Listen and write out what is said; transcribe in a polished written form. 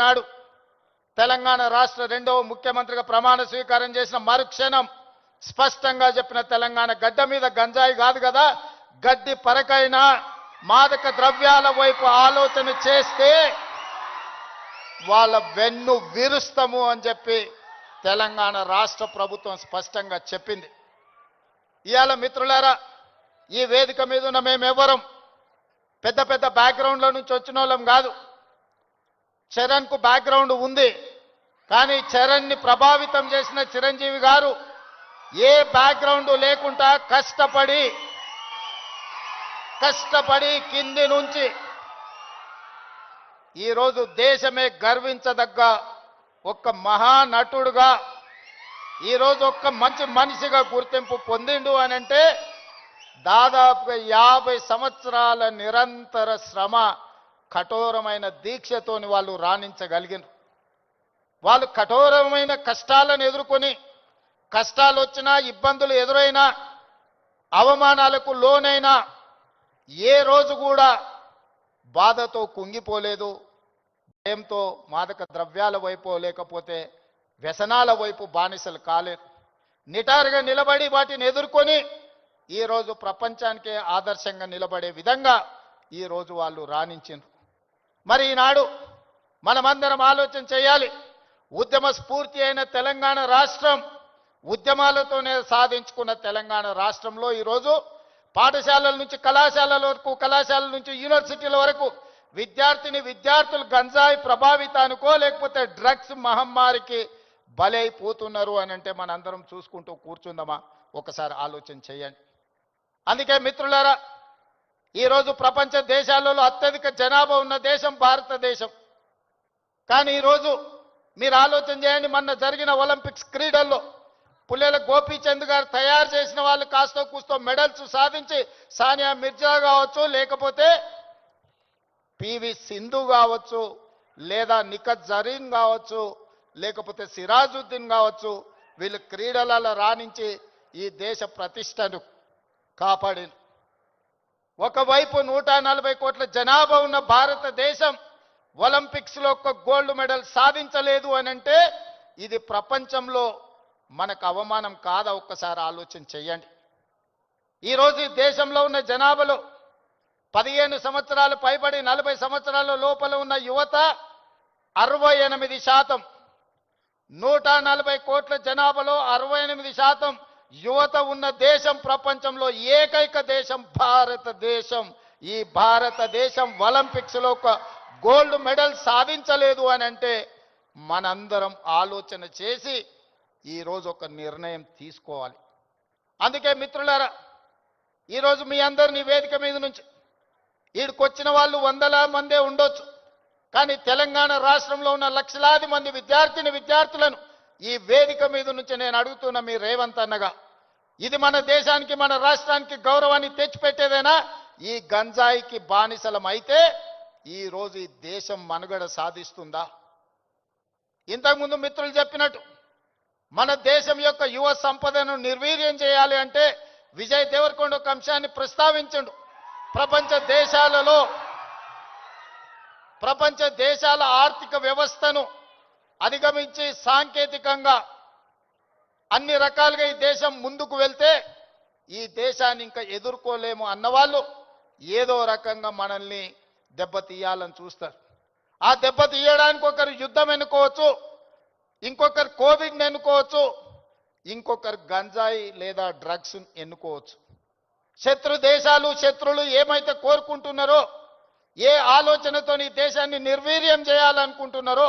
నాడు తెలంగాణ రాష్ట్ర రెండవ ముఖ్యమంత్రిగా ప్రమాణ స్వీకారం చేసిన మరుక్షణం స్పష్టంగా చెప్పిన తెలంగాణ గడ్డ మీద గంజాయి కాదు కదా, గడ్డి పరకైనా మాదక ద్రవ్యాల వైపు ఆలోచన చేస్తే వాళ్ళ వెన్ను విరుస్తాము అని చెప్పి తెలంగాణ రాష్ట్ర ప్రభుత్వం స్పష్టంగా చెప్పింది. ఇవాళ మిత్రులారా, ఈ వేదిక మీద ఉన్న మేమెవరం పెద్ద పెద్ద బ్యాక్గ్రౌండ్ల నుంచి వచ్చిన వాళ్ళం కాదు. చరణ్కు బ్యాక్గ్రౌండ్ ఉంది, కానీ చరణ్ని ప్రభావితం చేసిన చిరంజీవి గారు ఏ బ్యాక్గ్రౌండ్ లేకుండా కష్టపడి కింది నుంచి ఈరోజు దేశమే గర్వించదగ్గ ఒక మహానటుడుగా ఈరోజు ఒక మంచి మనిషిగా గుర్తింపు పొందిండు అని అంటే దాదాపుగా 50 సంవత్సరాల నిరంతర శ్రమ, కఠోరమైన దీక్షతోని వాళ్ళు రాణించగలిగినారు. వాళ్ళు కఠోరమైన కష్టాలను ఎదుర్కొని, కష్టాలు వచ్చినా, ఇబ్బందులు ఎదురైనా, అవమానాలకు లోనైనా ఏ రోజు కూడా బాధతో కుంగిపోలేదు. భయంతో మాదక ద్రవ్యాల వైపు లేకపోతే వ్యసనాల వైపు బానిసలు కాలేదు. నిటారుగా నిలబడి వాటిని ఎదుర్కొని ఈరోజు ప్రపంచానికే ఆదర్శంగా నిలబడే విధంగా ఈరోజు వాళ్ళు రాణించారు. మరి ఈనాడు మనమందరం ఆలోచన చేయాలి. ఉద్యమ స్ఫూర్తి అయిన తెలంగాణ రాష్ట్రం, ఉద్యమాలతోనే సాధించుకున్న తెలంగాణ రాష్ట్రంలో ఈరోజు పాఠశాలల నుంచి కళాశాలల వరకు, కళాశాలల నుంచి యూనివర్సిటీల వరకు విద్యార్థులు గంజాయి ప్రభావితానికో లేకపోతే డ్రగ్స్ మహమ్మారికి బలైపోతున్నారు అని అంటే మనందరం చూసుకుంటూ కూర్చుందామా? ఒకసారి ఆలోచన చేయండి. అందుకే మిత్రులారా, ఈరోజు ప్రపంచ దేశాలలో అత్యధిక జనాభా ఉన్న దేశం భారతదేశం. కానీ ఈరోజు మీరు ఆలోచన చేయండి, మొన్న జరిగిన ఒలింపిక్స్ క్రీడల్లో పుల్లెల గోపీచంద్ గారు తయారు చేసిన వాళ్ళు కాస్తో కూస్తో మెడల్స్ సాధించి, సానియా మిర్జా కావచ్చు, లేకపోతే పివి సింధు కావచ్చు, లేదా నిఖత్ జరీన్ కావచ్చు, లేకపోతే సిరాజుద్దీన్ కావచ్చు, వీళ్ళు క్రీడలలో రాణించి ఈ దేశ ప్రతిష్టను కాపాడింది. ఒకవైపు 140 కోట్ల జనాభా ఉన్న భారతదేశం ఒలింపిక్స్లో ఒక్క గోల్డ్ మెడల్ సాధించలేదు అని అంటే ఇది ప్రపంచంలో మనకు అవమానం కాదా? ఒక్కసారి ఆలోచన చేయండి. ఈరోజు ఈ దేశంలో ఉన్న జనాభాలో 15 సంవత్సరాలు పైబడి 40 సంవత్సరాల లోపల ఉన్న యువత 68%. 140 కోట్ల జనాభాలో 68% యువత ఉన్న దేశం ప్రపంచంలో ఏకైక దేశం భారతదేశం. ఈ భారతదేశం ఒలింపిక్స్లో ఒక గోల్డ్ మెడల్ సాధించలేదు అని అంటే మనందరం ఆలోచన చేసి ఈరోజు ఒక నిర్ణయం తీసుకోవాలి. అందుకే మిత్రులారా, ఈరోజు మీ అందరినీ వేదిక మీద నుంచి ఈడికొచ్చిన వాళ్ళు 100 మందే ఉండొచ్చు, కానీ తెలంగాణ రాష్ట్రంలో ఉన్న లక్షలాది మంది విద్యార్థులను ఈ వేదిక మీద నుంచి నేను అడుగుతున్న మీ రేవంత్ అన్నగా, ఇది మన దేశానికి, మన రాష్ట్రానికి గౌరవాన్ని తెచ్చిపెట్టేదేనా? ఈ గంజాయికి బానిసలం అయితే ఈరోజు ఈ దేశం మనుగడ సాధిస్తుందా? ఇంతకుముందు మిత్రులు చెప్పినట్టు మన దేశం యొక్క యువ సంపదను నిర్వీర్యం చేయాలి అంటే విజయ్ దేవరకొండ ఒక అంశాన్ని ప్రస్తావించండు. ప్రపంచ దేశాల ఆర్థిక వ్యవస్థను అధిగమించి సాంకేతికంగా అన్ని రకాలుగా ఈ దేశం ముందుకు వెళ్తే ఈ దేశాన్ని ఇంకా ఎదుర్కోలేము అన్నవాళ్ళు ఏదో రకంగా మనల్ని దెబ్బతీయాలని చూస్తారు. ఆ దెబ్బతీయడానికి ఒకరు యుద్ధం ఎన్నుకోవచ్చు, ఇంకొకరు కోవిడ్ని ఎన్నుకోవచ్చు, ఇంకొకరు గంజాయి లేదా డ్రగ్స్ ఎన్నుకోవచ్చు. శత్రులు ఏమైతే కోరుకుంటున్నారో, ఏ ఆలోచనతో ఈ దేశాన్ని నిర్వీర్యం చేయాలనుకుంటున్నారో